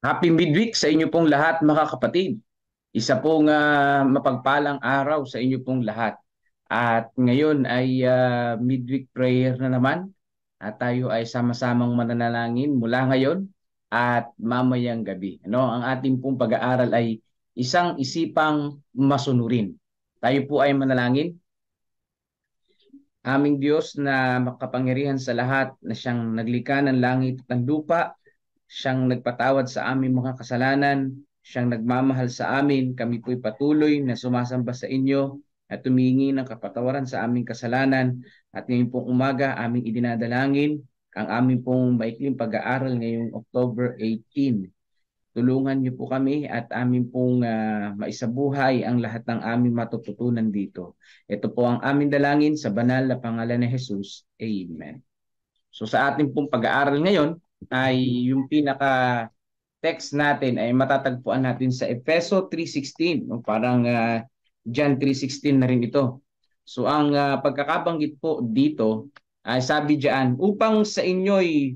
Happy midweek sa inyo pong lahat mga kapatid. Isa pong mapagpalang araw sa inyo pong lahat. At ngayon ay midweek prayer na naman. At tayo ay sama-samang mananalangin mula ngayon at mamayang gabi. Ang ating pong pag-aaral ay isang isipang masunurin. Tayo po ay manalangin. Aming Diyos na makapangyarihan sa lahat, na siyang naglikha ng langit at ng lupa, siyang nagpatawad sa aming mga kasalanan, siyang nagmamahal sa amin. Kami po'y patuloy na sumasamba sa inyo at tumingi ng kapatawaran sa aming kasalanan. At ngayon pong umaga, aming idinadalangin ang aming pong maikling pag-aaral ngayong October 18. Tulungan niyo po kami at amin pong maisabuhay ang lahat ng aming matututunan dito. Ito po ang aming dalangin sa banal na pangalan ni Jesus. Amen. So sa ating pong pag-aaral ngayon ay yung pinaka-text natin ay matatagpuan natin sa Efeso 3:16. No? Parang John 3:16 na rin ito. So ang pagkakabanggit po dito ay sabi diyan, upang sa inyo'y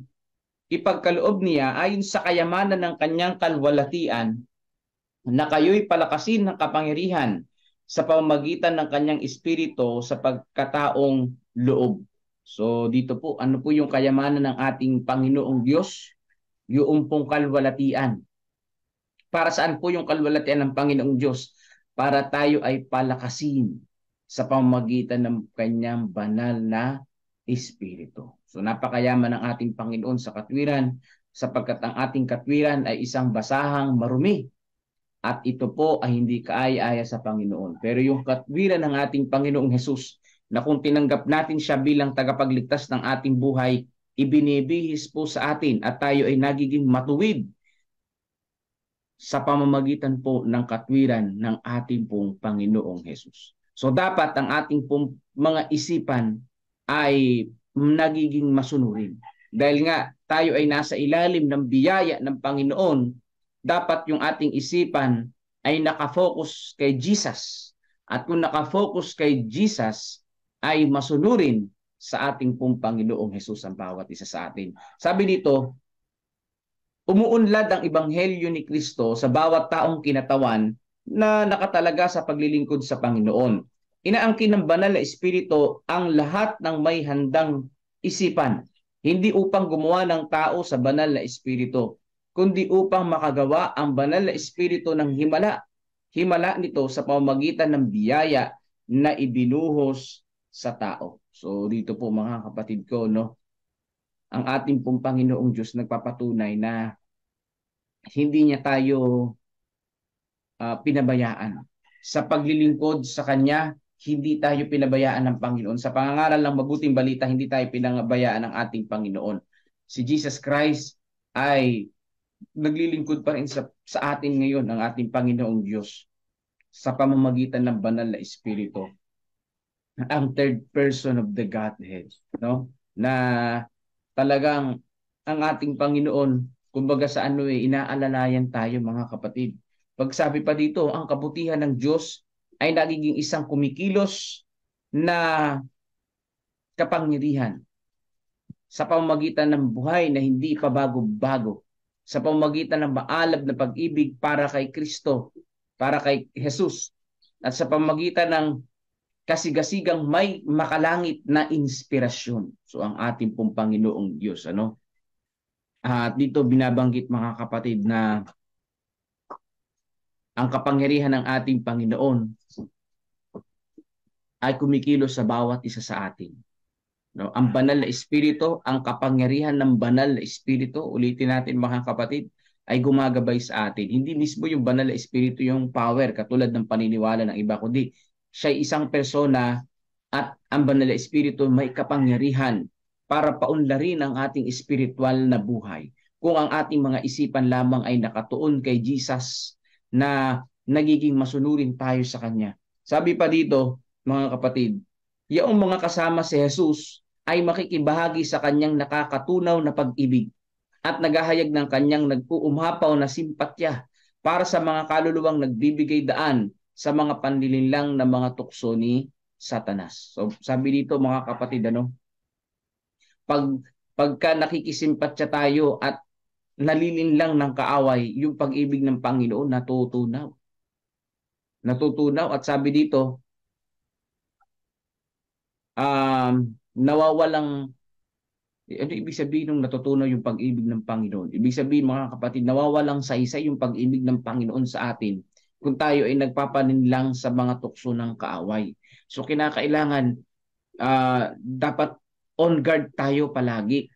ipagkaloob niya ayon sa kayamanan ng kanyang kalwalatian na kayo'y palakasin ng kapangyarihan sa pamamagitan ng kanyang espiritu sa pagkataong loob. So dito po, ano po yung kayamanan ng ating Panginoong Diyos? Yung pong kalwalatian. Para saan po yung kalwalatian ng Panginoong Diyos? Para tayo ay palakasin sa pamamagitan ng kanyang banal na espiritu. So napakayaman ng ating Panginoon sa katwiran, sapagkat ang ating katwiran ay isang basahang marumi at ito po ay hindi kaaya-aya sa Panginoon. Pero yung katwiran ng ating Panginoong Hesus, na kung tinanggap natin siya bilang tagapagligtas ng ating buhay, ibinibihis po sa atin at tayo ay nagiging matuwid sa pamamagitan po ng katwiran ng ating pong Panginoong Hesus. So dapat ang ating pong mga isipan ay nagiging masunurin. Dahil nga tayo ay nasa ilalim ng biyaya ng Panginoon, dapat yung ating isipan ay nakafocus kay Jesus. At kung nakafocus kay Jesus, ay masunurin sa ating pong Panginoong Hesus ang bawat isa sa atin. Sabi dito, umuunlad ang ebanghelyo ni Kristo sa bawat taong kinatawan na nakatalaga sa paglilingkod sa Panginoon. Inaangkin ng banal na espiritu ang lahat ng may handang isipan, hindi upang gumawa ng tao sa banal na espiritu, kundi upang makagawa ang banal na espiritu ng himala nito sa pamamagitan ng biyaya na ibinuhos sa tao. So dito po mga kapatid ko, no, ang ating pong Panginoong Diyos nagpapatunay na hindi niya tayo pinabayaan. Sa paglilingkod sa Kanya, hindi tayo pinabayaan ng Panginoon. Sa pangangaral ng mabuting balita, hindi tayo pinabayaan ng ating Panginoon. Si Jesus Christ ay naglilingkod pa rin sa atin ngayon, ang ating Panginoong Diyos, sa pamamagitan ng banal na Espiritu, ang third person of the Godhead, no? Na talagang ang ating Panginoon, kumbaga sa ano inaalalayan tayo mga kapatid. Pagsabi pa dito, ang kabutihan ng Diyos ay nagiging isang kumikilos na kapangyarihan sa pamamagitan ng buhay na hindi pa bago-bago, sa pamamagitan ng maalab na pag-ibig para kay Kristo, para kay Jesus, at sa pamamagitan ng kasigasigang may makalangit na inspirasyon. So ang ating pong Panginoong Diyos, ano? At dito binabanggit mga kapatid na ang kapangyarihan ng ating Panginoon ay kumikilos sa bawat isa sa atin. No? Ang banal na espiritu, ang kapangyarihan ng banal na espiritu, ulitin natin mga kapatid, ay gumagabay sa atin. Hindi mismo yung banal na espiritu yung power, katulad ng paniniwala ng iba, kundi siya ay isang persona at ang banal na espiritu may kapangyarihan para paunlarin ang ating espiritual na buhay. Kung ang ating mga isipan lamang ay nakatuon kay Jesus, na nagiging masunurin tayo sa Kanya. Sabi pa dito, mga kapatid, yung mga kasama si Jesus ay makikibahagi sa Kanyang nakakatunaw na pag-ibig at naghahayag ng Kanyang nag-uumhapaw na simpatya para sa mga kaluluwang nagbibigay daan sa mga panlilinlang na mga tukso ni Satanas. So sabi dito mga kapatid, ano, pagka nakikisimpatya tayo at nalilinlang ng kaaway, yung pag-ibig ng Panginoon natutunaw. Natutunaw at sabi dito, nawawalang, ano ibig sabihin ng natutunaw yung pag-ibig ng Panginoon? Ibig sabihin mga kapatid, nawawalang saysay yung pag-ibig ng Panginoon sa atin kung tayo ay nagpapaninlang sa mga tukso ng kaaway. So kinakailangan dapat on guard tayo palagi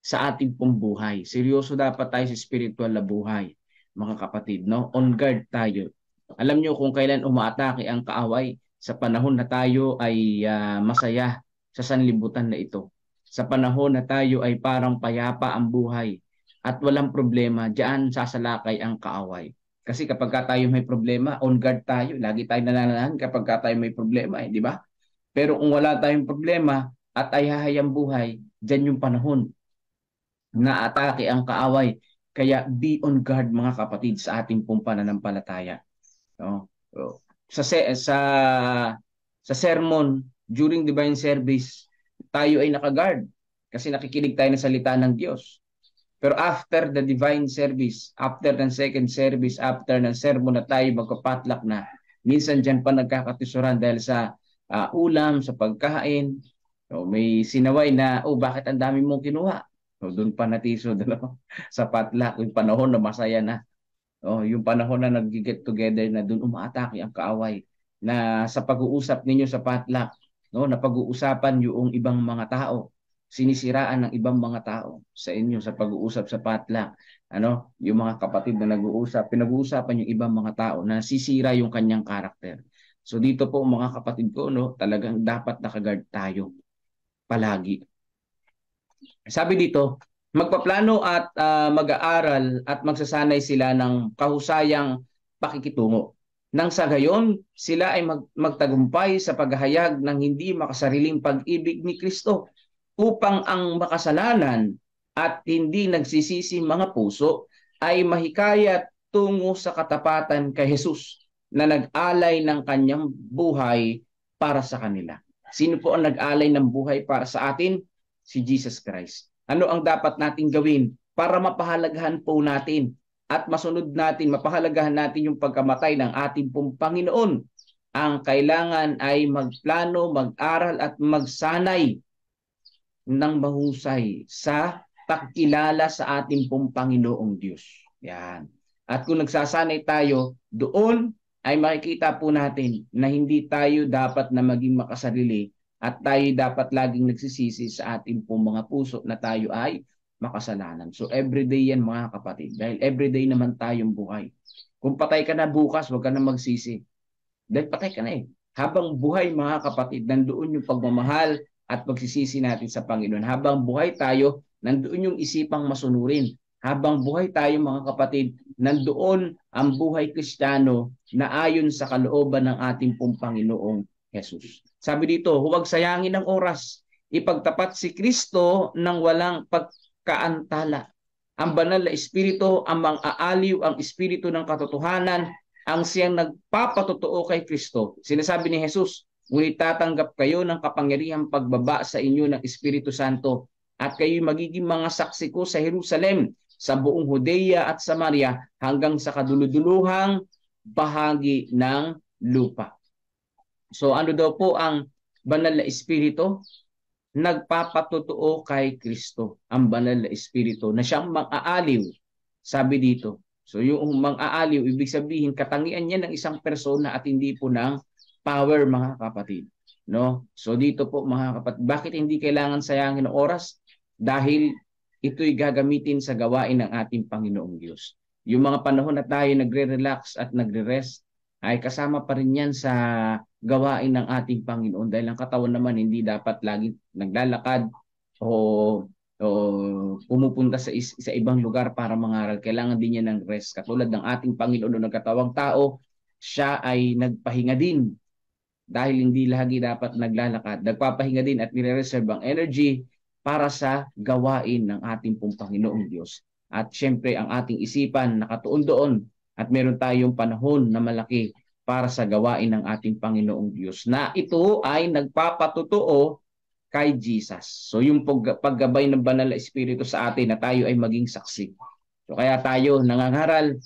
sa ating pong buhay. Seryoso dapat tayo sa spiritual na buhay, mga kapatid, no? On guard tayo. Alam nyo kung kailan umaatake ang kaaway sa panahon na tayo ay masaya sa sanlibutan na ito. Sa panahon na tayo ay parang payapa ang buhay at walang problema, diyan sasalakay ang kaaway. Kasi kapag tayo may problema, on guard tayo. Lagi tayo nananahan kapag tayo may problema, di ba? Pero kung wala tayong problema at ay hahayang buhay, diyan yung panahon na atake ang kaaway. Kaya be on guard mga kapatid sa ating pong pananampalataya. No? Sa sermon, during divine service, tayo ay nakaguard kasi nakikinig tayo ng salita ng Diyos. Pero after the divine service, after ng second service, after ng sermon na tayo magpapatlak na, minsan dyan pa nagkakatisuran dahil sa ulam, sa pagkain. So, may sinaway na, bakit ang dami mong kinuha? So, doon pa natiso sa patlak, yung panahon na masaya na. Yung panahon na nag-get together na doon umaatake ang kaaway na sa pag-uusap ninyo sa potluck, no, na pag-uusapan yung ibang mga tao, sinisiraan ng ibang mga tao sa inyo sa pag-uusap sa potluck, yung mga kapatid na nag-uusap, pinag-uusapan yung ibang mga tao na sisira yung kanyang karakter. So dito po mga kapatid ko, talagang dapat nakagard tayo palagi. Sabi dito, magpaplano at mag-aaral at magsasanay sila ng kahusayang pakikitungo. Nang sa gayon, sila ay magtagumpay sa paghahayag ng hindi makasariling pag-ibig ni Kristo upang ang makasalanan at hindi nagsisisi mga puso ay mahikayat tungo sa katapatan kay Jesus na nag-alay ng kanyang buhay para sa kanila. Sino po ang nag-alay ng buhay para sa atin? Si Jesus Christ. Ano ang dapat nating gawin para mapahalagahan po natin at masunod natin, mapahalagahan natin yung pagkamatay ng ating pong Panginoon? Ang kailangan ay magplano, mag-aral at magsanay ng mahusay sa pagkilala sa ating pong Panginoong Diyos. Yan. At kung nagsasanay tayo, doon ay makikita po natin na hindi tayo dapat na maging makasarili at tayo dapat laging nagsisisi sa ating pong mga puso na tayo ay makasalanan. So everyday yan mga kapatid. Dahil everyday naman tayong buhay. Kung patay ka na bukas, huwag ka na magsisi. Dahil patay ka na eh. Habang buhay mga kapatid, nandoon yung pagmamahal at pagsisisi natin sa Panginoon. Habang buhay tayo, nandoon yung isipang masunurin. Habang buhay tayo mga kapatid, nandoon ang buhay Kristiyano na ayon sa kalooban ng ating pong Panginoong Jesus. Sabi dito, huwag sayangin ang oras. Ipagtapat si Kristo nang walang pagkaantala. Ang banal na espiritu, ang mang-aaliw, ang espiritu ng katotohanan, ang siyang nagpapatotoo kay Kristo. Sinasabi ni Jesus, ngunit tatanggap kayo ng kapangyarihang pagbaba sa inyo ng Espiritu Santo at kayo magiging mga saksi ko sa Jerusalem, sa buong Judea at Samaria hanggang sa kaduluduluhang bahagi ng lupa. So ano daw po ang banal na espiritu? Nagpapatotoo kay Kristo, ang banal na espiritu na siyang mang-aaliw. Sabi dito. So yung mang-aaliw, ibig sabihin katangian niya ng isang persona at hindi po ng power mga kapatid. No? So dito po mga kapatid, bakit hindi kailangan sayangin ng oras? Dahil ito'y gagamitin sa gawain ng ating Panginoong Diyos. Yung mga panahon na tayo nagre-relax at nagre-rest, ay kasama pa rin yan sa gawain ng ating Panginoon dahil ang katawan naman hindi dapat lagi naglalakad o pumupunta sa ibang lugar para mangaral. Kailangan din niya ng rest. Katulad ng ating Panginoon na nagkatawang tao, siya ay nagpahinga din dahil hindi lagi dapat naglalakad. Nagpapahinga din at nire-reserve ang energy para sa gawain ng ating pong Panginoong Diyos. At syempre ang ating isipan nakatuon doon at meron tayong panahon na malaki para sa gawain ng ating Panginoong Diyos na ito ay nagpapatotoo kay Jesus. So yung paggabay ng banal na espiritu sa atin na tayo ay maging saksi. So kaya tayo nangangaral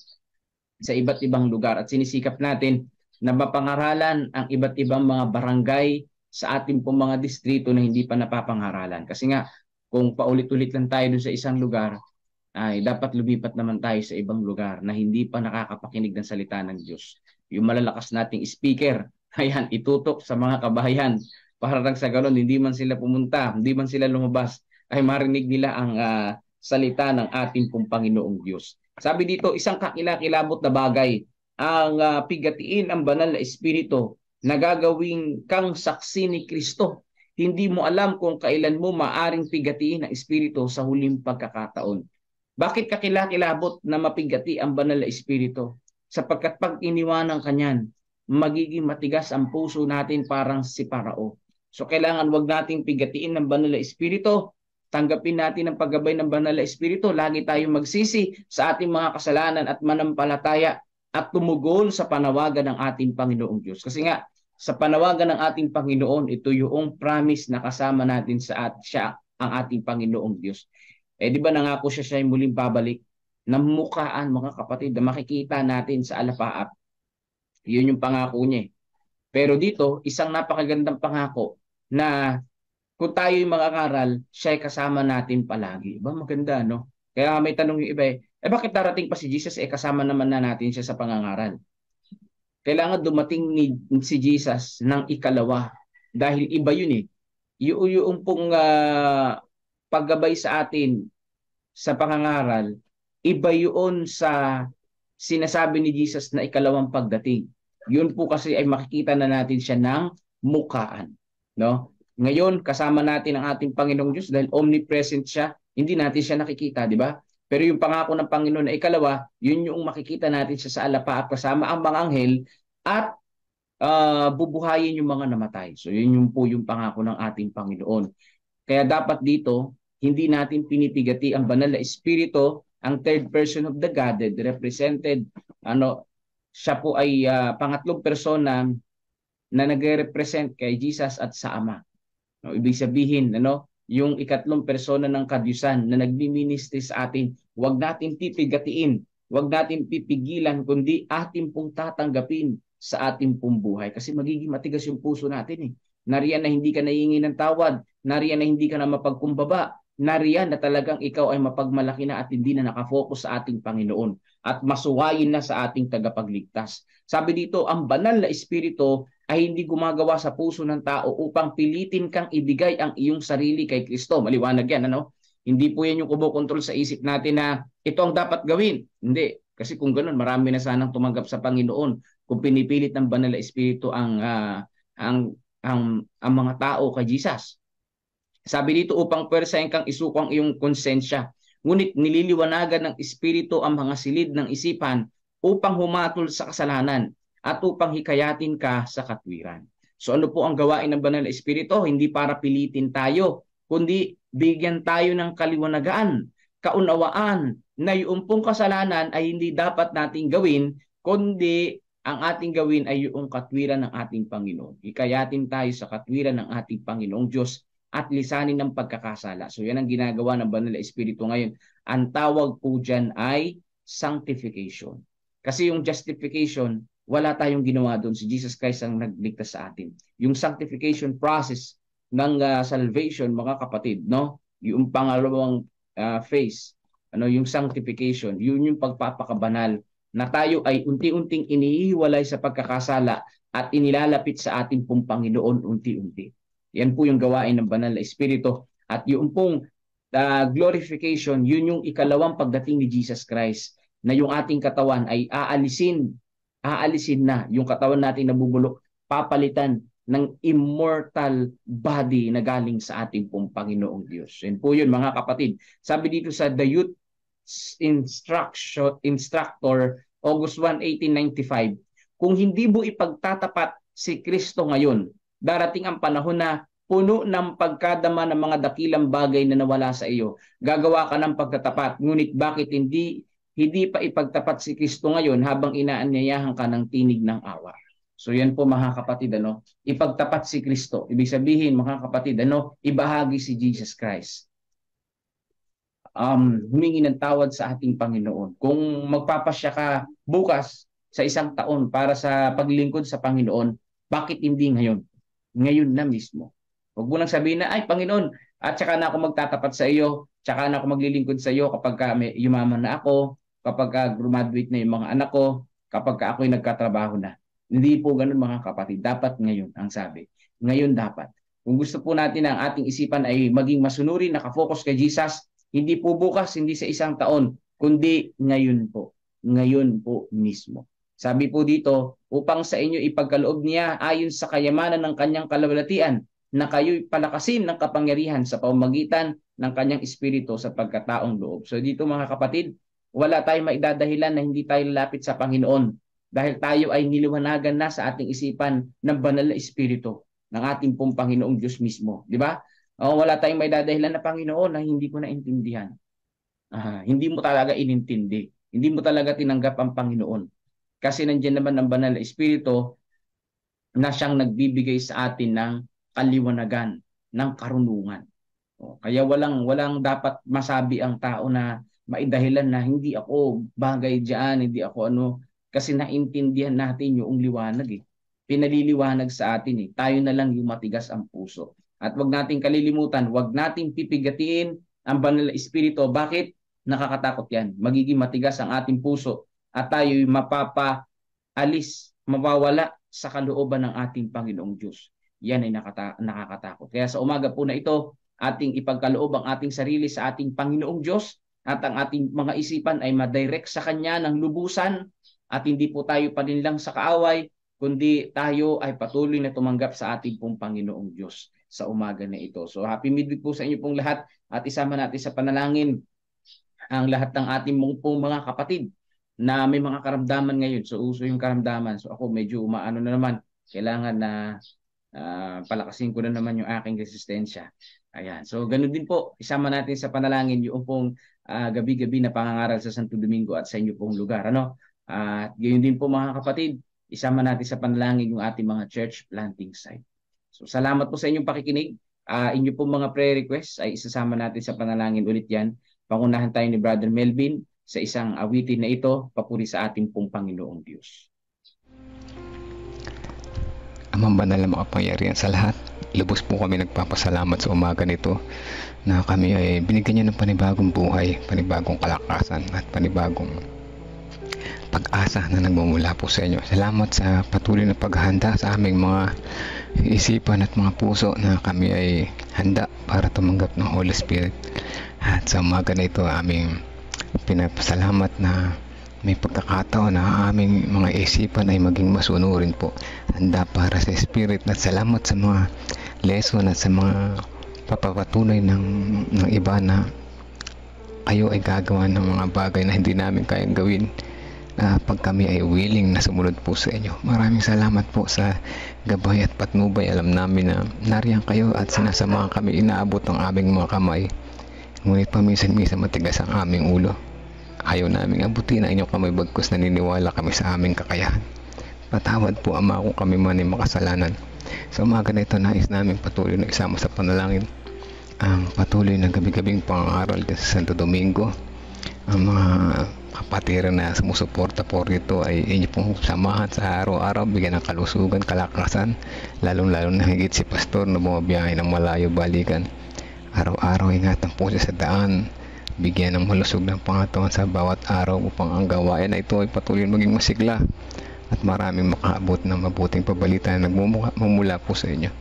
sa iba't ibang lugar at sinisikap natin na mapangaralan ang iba't ibang mga barangay sa ating pong mga distrito na hindi pa napapangaralan. Kasi nga, kung paulit-ulit lang tayo dun sa isang lugar, ay dapat lumipat naman tayo sa ibang lugar na hindi pa nakakapakinig ng salita ng Diyos. Yung malalakas nating speaker, ayan, itutok sa mga kabahayan para lang sa ganun, hindi man sila pumunta, hindi man sila lumabas, ay marinig nila ang salita ng ating pong Panginoong Diyos. Sabi dito, isang kakilakilabot na bagay ang pigatiin ang banal na espiritu na gagawing kang saksi ni Kristo. Hindi mo alam kung kailan mo maaring pigatiin ang espiritu sa huling pagkakataon. Bakit kakilakilabot na mapigati ang banal na espiritu? Sapagkat pag iniwanan kanyan, magiging matigas ang puso natin parang si Parao. So kailangan wag nating pigatiin ng banal na espiritu. Tanggapin natin ang paggabay ng banal na espiritu. Lagi tayong magsisi sa ating mga kasalanan at manampalataya at tumugol sa panawagan ng ating Panginoong Diyos. Kasi nga, sa panawagan ng ating Panginoon, ito yung promise na kasama natin sa siya ang ating Panginoong Diyos. Di ba nangako siya yung muling babalik na mukhaan, mga kapatid, na makikita natin sa alapaap. Yun yung pangako niya. Pero dito, isang napakagandang pangako na kung tayo yung makakaral, siya ay kasama natin palagi. Ba maganda, no? Kaya may tanong yung iba bakit darating pa si Jesus? Kasama naman na natin siya sa pangangaral. Kailangan dumating si Jesus ng ikalawa. Dahil iba yun yung pong paggabay sa atin sa pangangaral, iba yun sa sinasabi ni Jesus na ikalawang pagdating. Yun po kasi ay makikita na natin siya ng mukhaan. No? Ngayon, kasama natin ang ating Panginoong Diyos dahil omnipresent siya, hindi natin siya nakikita, di ba? Pero yung pangako ng Panginoon na ikalawa, yun yung makikita natin siya sa alapaap kasama ang mga anghel at bubuhayin yung mga namatay. So yun yung po yung pangako ng ating Panginoon. Kaya dapat dito, hindi natin pinipigati ang banal na espiritu, ang third person of the Godhead, represented, siya po ay pangatlong persona na nagre-represent kay Jesus at sa Ama. No, ibig sabihin, yung ikatlong persona ng kadyusan na nagmi-ministry sa atin, huwag natin pipigatiin, huwag natin pipigilan, kundi atin pong tatanggapin sa ating pong buhay. Kasi magiging matigas yung puso natin Nariyan na hindi ka nahingi ng tawad, nariyan na hindi ka na mapagkumbaba, nariyan na talagang ikaw ay mapagmalaki na at hindi na nakafocus sa ating Panginoon at masuwayin na sa ating tagapagligtas. Sabi dito, ang banal na espiritu ay hindi gumagawa sa puso ng tao upang pilitin kang ibigay ang iyong sarili kay Kristo. Maliwanag yan, Hindi po yan yung kumokontrol sa isip natin na ito ang dapat gawin. Hindi. Kasi kung ganun, marami na sanang tumanggap sa Panginoon kung pinipilit ng banal na espiritu ang mga tao kay Jesus. Sabi dito, upang pwersahin kang isuko ang iyong konsensya. Ngunit nililiwanagan ng espiritu ang mga silid ng isipan upang humatol sa kasalanan at upang hikayatin ka sa katwiran. So ano po ang gawain ng banal na espiritu? Hindi para pilitin tayo, kundi bigyan tayo ng kaliwanagan, kaunawaan na yung pong kasalanan ay hindi dapat nating gawin, kundi ang ating gawin ay yung katwiran ng ating Panginoon. Hikayatin tayo sa katwiran ng ating Panginoong Diyos at lisanin ng pagkakasala. So yan ang ginagawa ng banal na espiritu ngayon. Ang tawag po dyan ay sanctification. Kasi yung justification, wala tayong ginawa doon. Si Jesus Christ ang nagligtas sa atin. Yung sanctification process ng salvation, mga kapatid, yung pangalawang phase, yung sanctification, yun yung pagpapakabanal na tayo ay unti-unting inihiwalay sa pagkakasala at inilalapit sa ating pong Panginoon unti-unti. Yan po yung gawain ng banal na espiritu. At yung pong glorification, yun yung ikalawang pagdating ni Jesus Christ na yung ating katawan ay aalisin na yung katawan natin nabubulok, papalitan ng immortal body na galing sa ating pong Panginoong Diyos. Yan po yun, mga kapatid. Sabi dito sa The Youth Instructor, August 1, 1895, kung hindi mo ipagtatapat si Kristo ngayon, darating ang panahon na puno ng pagkadama ng mga dakilang bagay na nawala sa iyo. Gagawa ka ng pagtatapat, ngunit bakit hindi pa ipagtapat si Kristo ngayon habang inaanyayahan ka ng tinig ng awa? So yan po, mga kapatid, ipagtapat si Kristo. Ibig sabihin, mga kapatid, ibahagi si Jesus Christ. humingi ng tawad sa ating Panginoon. Kung magpapasya ka bukas sa isang taon para sa paglilingkod sa Panginoon, bakit hindi ngayon? Ngayon na mismo. Huwag mo nang sabihin na, ay Panginoon, at saka na ako magtatapat sa iyo, saka na ako maglilingkod sa iyo kapag may yumaman na ako, kapag graduate na yung mga anak ko, kapag ako'y nagkatrabaho na. Hindi po ganun mga kapatid. Dapat ngayon ang sabi. Ngayon dapat. Kung gusto po natin ang ating isipan ay maging masunuri, nakafocus kay Jesus, hindi po bukas, hindi sa isang taon, kundi ngayon po. Ngayon po mismo. Sabi po dito, upang sa inyo ipagkaloob niya ayon sa kayamanan ng kanyang kalawalatian, na kayo'y palakasin ng kapangyarihan sa pamamagitan ng kanyang espiritu sa pagkataong loob. So dito mga kapatid, wala tayong maidadahilan na hindi tayo lalapit sa Panginoon dahil tayo ay niliwanagan na sa ating isipan ng banal na espiritu ng ating pong Panginoong Diyos mismo. Di ba? Wala tayong maidadahilan na Panginoon na hindi ko naintindihan. Hindi mo talaga inintindi. Hindi mo talaga tinanggap ang Panginoon. Kasi nandiyan naman ang banal na espiritu na siyang nagbibigay sa atin ng kaliwanagan, ng karunungan. Kaya walang dapat masabi ang tao na maidahilan na hindi ako bagay diyan, hindi ako ano, kasi naintindihan natin yung liwanag eh. Pinaliliwanag sa atin eh. Tayo na lang yung matigas ang puso. At wag nating kalilimutan, wag nating pipigatiin ang banal na espiritu. Bakit? Nakakatakot yan. Magiging matigas ang ating puso at tayo'y mapapaalis, mawawala sa kalooban ng ating Panginoong Diyos. Yan ay nakakatakot. Kaya sa umaga po na ito, ating ipagkaloob ang ating sarili sa ating Panginoong Diyos at ang ating mga isipan ay madirect sa Kanya ng lubusan at hindi po tayo paninlang sa kaaway, kundi tayo ay patuloy na tumanggap sa ating pong Panginoong Diyos sa umaga na ito. So happy midweek po sa inyo pong lahat at isama natin sa panalangin ang lahat ng ating pong mga kapatid na may mga karamdaman ngayon. So uso yung karamdaman. So ako medyo umaano na naman. Kailangan na palakasin ko na naman yung aking resistensya. Ayan. So ganun din po. Isama natin sa panalangin yung pong gabi-gabi na pangangaral sa Santo Domingo at sa inyo pong lugar. At gayon din po mga kapatid, isama natin sa panalangin yung ating mga church planting site. So salamat po sa inyong pakikinig. Inyo pong mga prayer requests ay isasama natin sa panalangin ulit yan. Pangunahan tayo ni Brother Melvin sa isang awitin na ito, papuri sa ating pong Panginoong Diyos. Amang banal na makapangyarihan sa lahat, lubos po kami nagpapasalamat sa umaga nito na kami ay binigyan niya ng panibagong buhay, panibagong kalakasan at panibagong pag-asa na nagmumula po sa inyo. Salamat sa patuloy na paghahanda sa aming mga isipan at mga puso na kami ay handa para tumanggap ng Holy Spirit. At sa umaga na ito aming pinapasalamat na may pagkakataon na aming mga isipan ay maging masunurin po. Handa para sa Spirit at salamat sa mga lesson at sa mga papapatuloy ng iba na kayo ay gagawa ng mga bagay na hindi namin kayang gawin pag kami ay willing na sumunod po sa inyo. Maraming salamat po sa gabay at patnubay. Alam namin na nariyan kayo at sinasamahan kami, inaabot ang aming mga kamay. Ngunit paminsan-minsan matigas ang aming ulo. Ayaw naming abutin ang inyong kamay bagkus naniniwala kami sa aming kakayahan. Patawad po Ama kung kami man ay makasalanan. Sa umaga na ito nais namin patuloy na isama sa panalangin ang patuloy na gabi-gabing pangaral sa Santo Domingo. Ang mga kapatiran na sumusuporta po rito ay inyo pong samahan sa araw-araw, bigyan ng kalusugan, kalakasan, lalong-lalo na higit si Pastor na bumabiyahe ng malayo balikan. Araw-araw ingatan po siya sa daan, bigyan ng malusog ng pangatawan sa bawat araw upang ang gawain na ito ay patuloy maging masigla at maraming makaabot ng mabuting pabalita na nagmumula po sa inyo.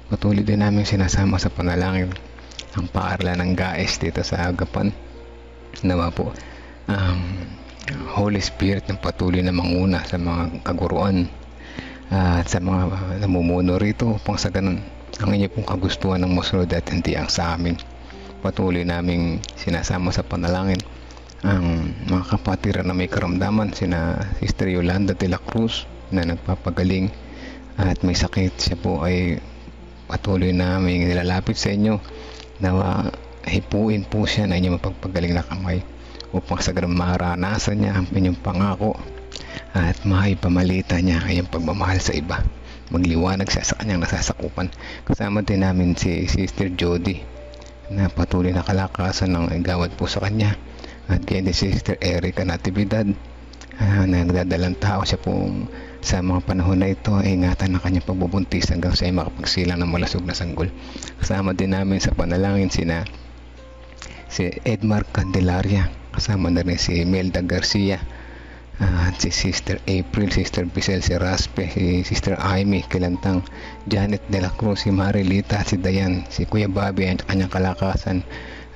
Patuloy din namin sinasama sa panalangin ang paaralan ng GAES dito sa Agapan. Nawa po Holy Spirit ng patuloy na manguna sa mga kaguruan at sa mga namumuno rito upang sa ganun ang inyo pong kagustuhan ng masunod at hindi ang sa amin. Patuloy naming sinasama sa panalangin ang mga kapatiran na may karamdaman, sina Sister Yolanda de la Cruz na nagpapagaling at may sakit. Siya po ay patuloy na may nilalapit sa inyo na hipuin po siya na inyong mapagpagaling na kamay upang sa ganun maranasan niya ang inyong pangako at maipamalita niya ang iyong pagmamahal sa iba. Magliwanag siya sa kanyang nasasakupan. Kasama din namin si Sister Jody na patuloy na kalakasan ng igawad po sa kanya. At kaya ni Sister Erica Natividad, na nagdadalang tao siya pong sa mga panahon na ito ay ingatan ng kanyang pagbubuntis hanggang sa ay makapagsilang ng malasog na sanggol. Kasama din namin sa panalangin si Edmar Candelaria, kasama na rin si Melda Garcia, at si Sister April, Sister Bisel, si Raspe, si Sister Amy Kilantang, Janet de la Cruz, si Marilita, si Dayan, si Kuya Bobby ang kanyang kalakasan,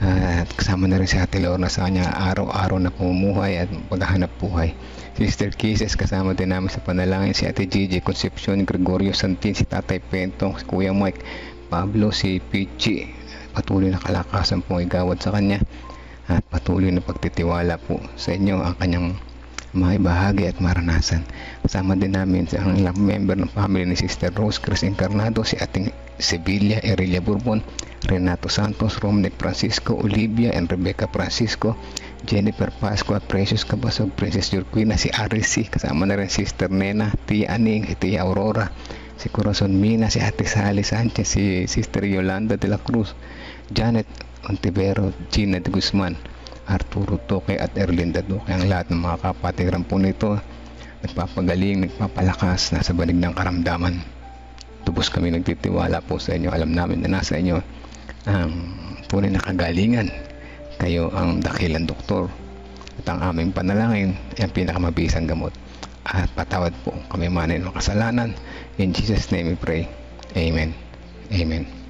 at kasama na rin si Ate Lorna sa kanya araw-araw na pumumuhay at paghahanap buhay. Sister Kisses, kasama din namin sa panalangin si Ate Gigi Concepcion, Gregorio Santin, si Tatay Pentong, si Kuya Mike, Pablo, si Pichi. Patuloy na kalakasan po igawad sa kanya at patuloy na pagtitiwala po sa inyo ang kanyang maibahagi at maranasan. Kasama din namin sa ang ilang member ng family ni Sister Rose Chris Encarnado, si Ating Sevilla Erelia Bourbon, Renato Santos, Romney Francisco, Olivia and Rebecca Francisco, Jennifer Pascua, Precious Cabasog, Princess Jurquina, si RC, kasama na rin Sister Nena, Tia Aning, Tia Aurora, si Corazon Mina, si Ate Sally Sanchez, si Sister Yolanda de la Cruz, Janet Ontivero, Gina de Guzman, Arturo Toque at Erlinda Duque. Ang lahat ng mga kapatiran po nito nagpapagaling, nagpapalakas, nasa banig ng karamdaman. Tubos kami nagtitiwala po sa inyo. Alam namin na nasa inyo ang tunay na kagalingan. Kayo ang dakilang doktor at ang aming panalangin ay ang pinakamabisang gamot. At patawad po kami manin ng kasalanan. In Jesus' name we pray. Amen. Amen.